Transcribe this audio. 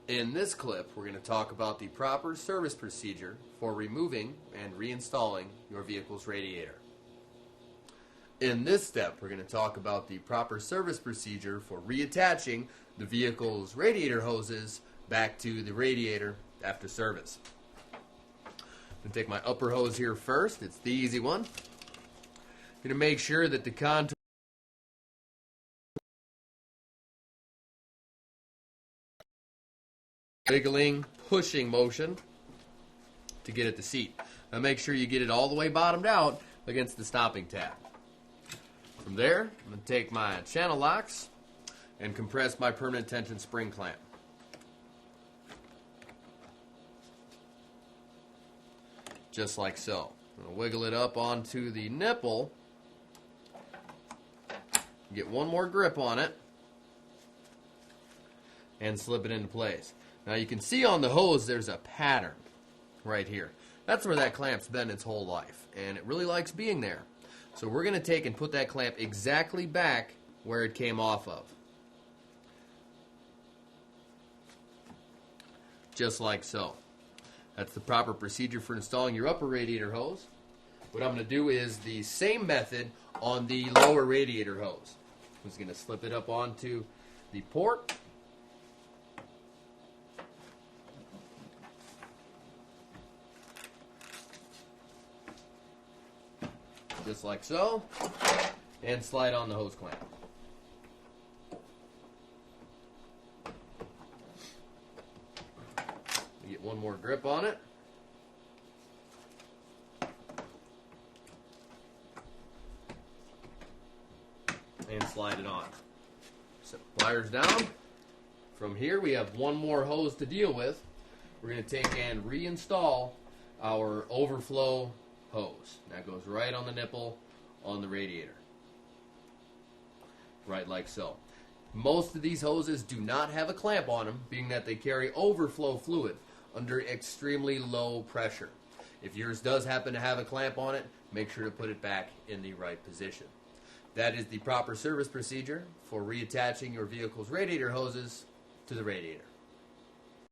In this clip, we're going to talk about the proper service procedure for removing and reinstalling your vehicle's radiator. In this step, we're going to talk about the proper service procedure for reattaching the vehicle's radiator hoses back to the radiator after service. I'm going to take my upper hose here first. It's the easy one. I'm going to make sure that the contour wiggling, pushing motion to get at the seat. Now make sure you get it all the way bottomed out against the stopping tab. From there, I'm going to take my channel locks and compress my permanent tension spring clamp. Just like so. I'm going to wiggle it up onto the nipple, get one more grip on it, and slip it into place. Now you can see on the hose there's a pattern right here. That's where that clamp's been its whole life, and it really likes being there. So we're going to take and put that clamp exactly back where it came off of. Just like so. That's the proper procedure for installing your upper radiator hose. What I'm going to do is the same method on the lower radiator hose. I'm just going to slip it up onto the port. Just like so, and slide on the hose clamp. Get one more grip on it. And slide it on. Set pliers down. From here we have one more hose to deal with. We're going to take and reinstall our overflow hose. That goes right on the nipple on the radiator. Right like so. Most of these hoses do not have a clamp on them, being that they carry overflow fluid under extremely low pressure. If yours does happen to have a clamp on it, make sure to put it back in the right position. That is the proper service procedure for reattaching your vehicle's radiator hoses to the radiator.